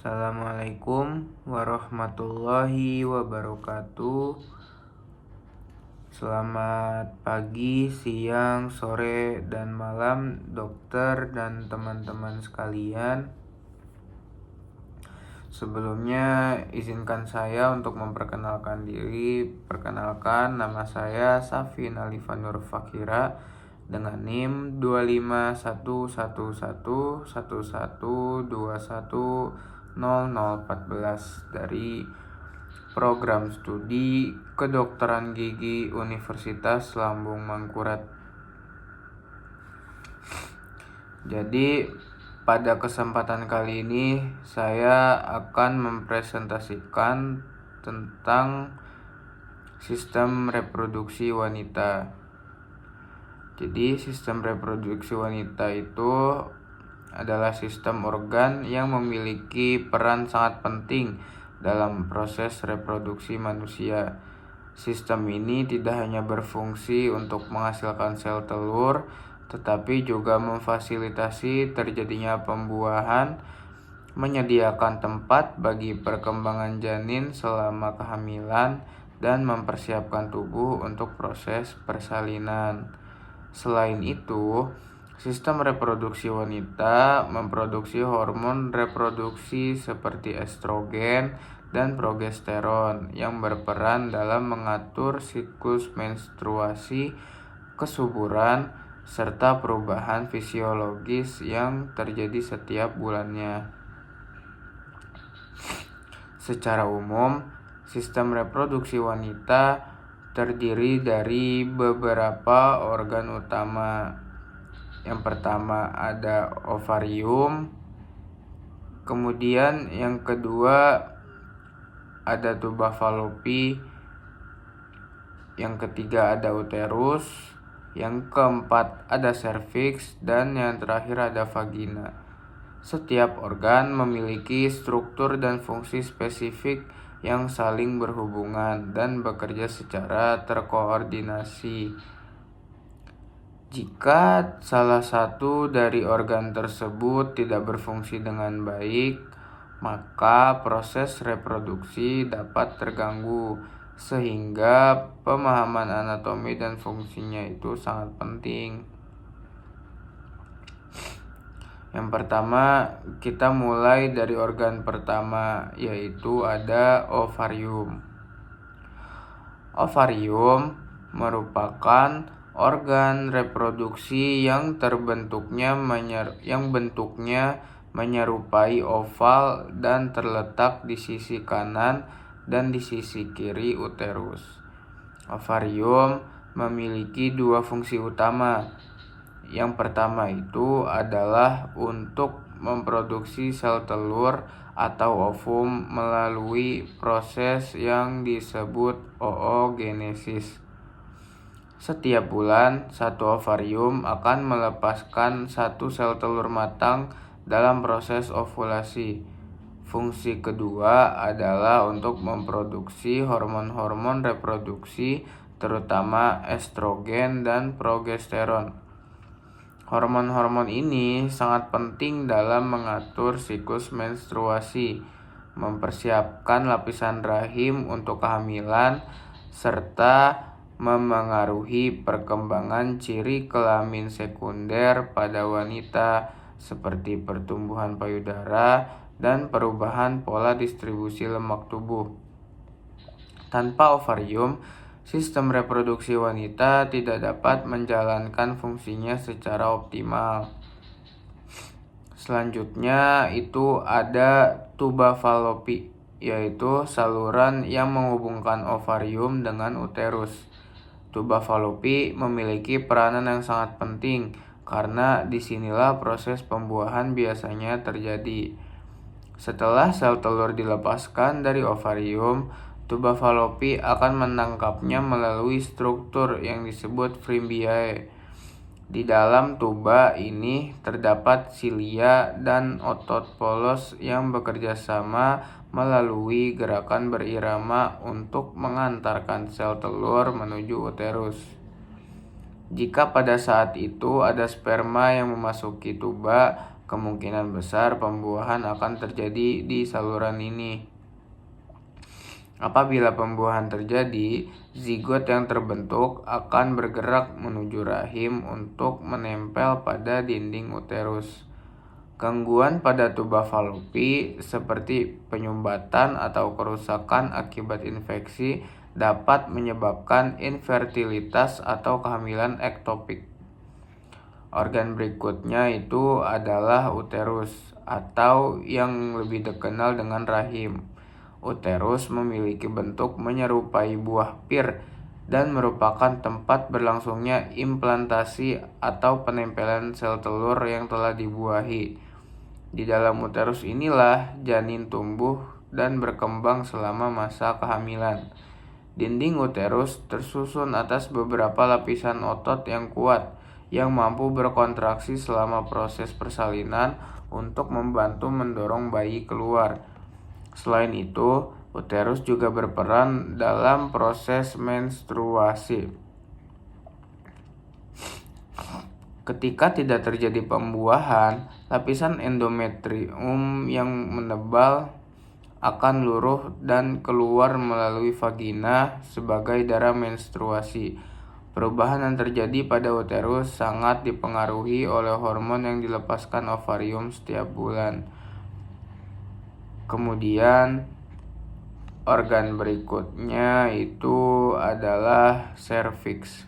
Assalamualaikum warahmatullahi wabarakatuh. Selamat pagi, siang, sore, dan malam dokter dan teman-teman sekalian. Sebelumnya izinkan saya untuk memperkenalkan diri. Perkenalkan, nama saya Safin Alifan Nur Fakira dengan NIM 2511111210014 dari program studi kedokteran gigi Universitas Lambung Mangkurat. Jadi pada kesempatan kali ini saya akan mempresentasikan tentang sistem reproduksi wanita. Jadi sistem reproduksi wanita itu adalah sistem organ yang memiliki peran sangat penting dalam proses reproduksi manusia. Sistem ini tidak hanya berfungsi untuk menghasilkan sel telur, tetapi juga memfasilitasi terjadinya pembuahan, menyediakan tempat bagi perkembangan janin selama kehamilan, dan mempersiapkan tubuh untuk proses persalinan. Selain itu, sistem reproduksi wanita memproduksi hormon reproduksi seperti estrogen dan progesteron yang berperan dalam mengatur siklus menstruasi, kesuburan, serta perubahan fisiologis yang terjadi setiap bulannya. Secara umum, sistem reproduksi wanita terdiri dari beberapa organ utama. Yang pertama ada ovarium, kemudian yang kedua ada tuba falopi, yang ketiga ada uterus, yang keempat ada serviks, dan yang terakhir ada vagina. Setiap organ memiliki struktur dan fungsi spesifik yang saling berhubungan dan bekerja secara terkoordinasi. Jika salah satu dari organ tersebut tidak berfungsi dengan baik, maka proses reproduksi dapat terganggu, sehingga pemahaman anatomi dan fungsinya itu sangat penting. Yang pertama, kita mulai dari organ pertama, yaitu ada ovarium. Ovarium merupakan organ reproduksi yang bentuknya menyerupai oval dan terletak di sisi kanan dan di sisi kiri uterus. Ovarium memiliki dua fungsi utama. Yang pertama itu adalah untuk memproduksi sel telur atau ovum melalui proses yang disebut oogenesis. Setiap bulan, satu ovarium akan melepaskan satu sel telur matang dalam proses ovulasi. Fungsi kedua adalah untuk memproduksi hormon-hormon reproduksi, terutama estrogen dan progesteron. Hormon-hormon ini sangat penting dalam mengatur siklus menstruasi, mempersiapkan lapisan rahim untuk kehamilan, serta memengaruhi perkembangan ciri kelamin sekunder pada wanita seperti pertumbuhan payudara dan perubahan pola distribusi lemak tubuh. Tanpa ovarium, sistem reproduksi wanita tidak dapat menjalankan fungsinya secara optimal. Selanjutnya itu ada tuba falopi, yaitu saluran yang menghubungkan ovarium dengan uterus. Tuba falopi memiliki peranan yang sangat penting karena disinilah proses pembuahan biasanya terjadi. Setelah sel telur dilepaskan dari ovarium, tuba falopi akan menangkapnya melalui struktur yang disebut fimbriae. Di dalam tuba ini terdapat silia dan otot polos yang bekerja sama melalui gerakan berirama untuk mengantarkan sel telur menuju uterus. Jika pada saat itu ada sperma yang memasuki tuba, kemungkinan besar pembuahan akan terjadi di saluran ini. Apabila pembuahan terjadi, zigot yang terbentuk akan bergerak menuju rahim untuk menempel pada dinding uterus. Gangguan pada tuba falopi seperti penyumbatan atau kerusakan akibat infeksi dapat menyebabkan infertilitas atau kehamilan ektopik. Organ berikutnya itu adalah uterus atau yang lebih dikenal dengan rahim. Uterus memiliki bentuk menyerupai buah pir dan merupakan tempat berlangsungnya implantasi atau penempelan sel telur yang telah dibuahi. Di dalam uterus inilah janin tumbuh dan berkembang selama masa kehamilan. Dinding uterus tersusun atas beberapa lapisan otot yang kuat yang mampu berkontraksi selama proses persalinan untuk membantu mendorong bayi keluar. Selain itu, uterus juga berperan dalam proses menstruasi. Ketika tidak terjadi pembuahan, lapisan endometrium yang menebal akan luruh dan keluar melalui vagina sebagai darah menstruasi. Perubahan yang terjadi pada uterus sangat dipengaruhi oleh hormon yang dilepaskan ovarium setiap bulan. Kemudian, organ berikutnya itu adalah serviks.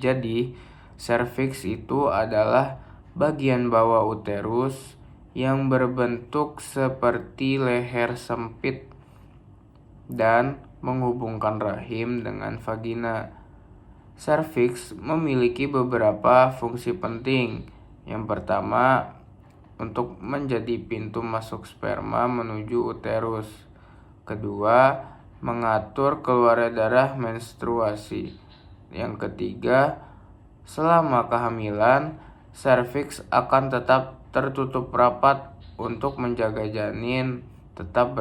Jadi, serviks itu adalah bagian bawah uterus yang berbentuk seperti leher sempit dan menghubungkan rahim dengan vagina. Serviks memiliki beberapa fungsi penting. Yang pertama, untuk menjadi pintu masuk sperma menuju uterus. Kedua, mengatur keluarnya darah menstruasi. Yang ketiga, selama kehamilan, serviks akan tetap tertutup rapat untuk menjaga janin tetap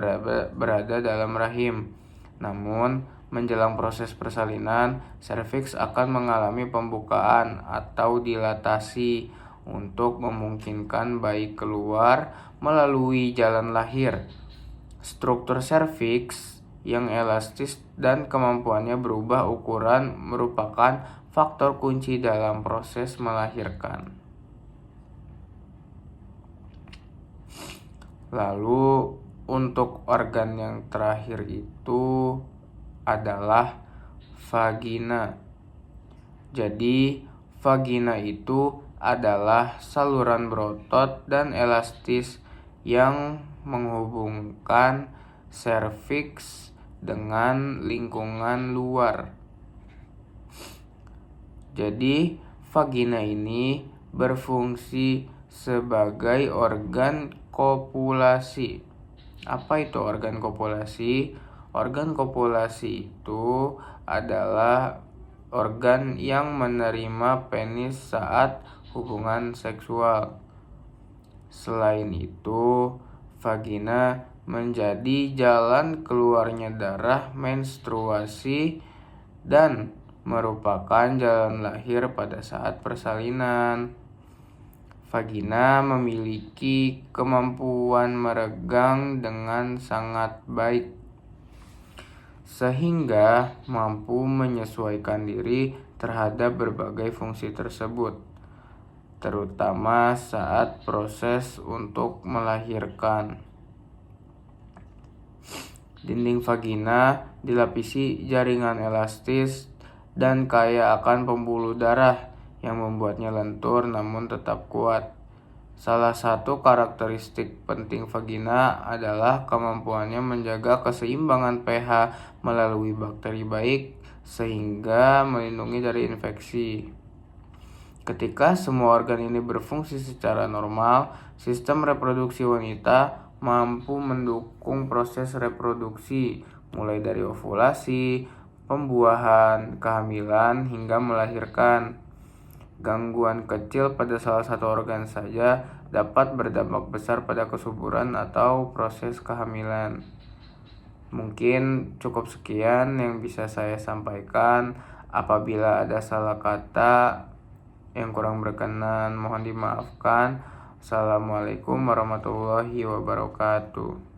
berada dalam rahim. Namun, menjelang proses persalinan, serviks akan mengalami pembukaan atau dilatasi untuk memungkinkan bayi keluar melalui jalan lahir. Struktur serviks yang elastis dan kemampuannya berubah ukuran merupakan faktor kunci dalam proses melahirkan. Lalu untuk organ yang terakhir itu adalah vagina. Jadi vagina itu adalah saluran berotot dan elastis yang menghubungkan serviks dengan lingkungan luar. Jadi, vagina ini berfungsi sebagai organ kopulasi. Apa itu organ kopulasi? Organ kopulasi itu adalah organ yang menerima penis saat hubungan seksual. Selain itu, vagina menjadi jalan keluarnya darah menstruasi dan merupakan jalan lahir pada saat persalinan. Vagina memiliki kemampuan meregang dengan sangat baik, sehingga mampu menyesuaikan diri terhadap berbagai fungsi tersebut, terutama saat proses untuk melahirkan. Dinding vagina dilapisi jaringan elastis dan kaya akan pembuluh darah yang membuatnya lentur namun tetap kuat. Salah satu karakteristik penting vagina adalah kemampuannya menjaga keseimbangan pH melalui bakteri baik sehingga melindungi dari infeksi. Ketika semua organ ini berfungsi secara normal, sistem reproduksi wanita mampu mendukung proses reproduksi mulai dari ovulasi, pembuahan, kehamilan, hingga melahirkan. Gangguan kecil pada salah satu organ saja dapat berdampak besar pada kesuburan atau proses kehamilan. Mungkin cukup sekian yang bisa saya sampaikan. Apabila ada salah kata, Yang kurang berkenan mohon dimaafkan. Assalamualaikum warahmatullahi wabarakatuh.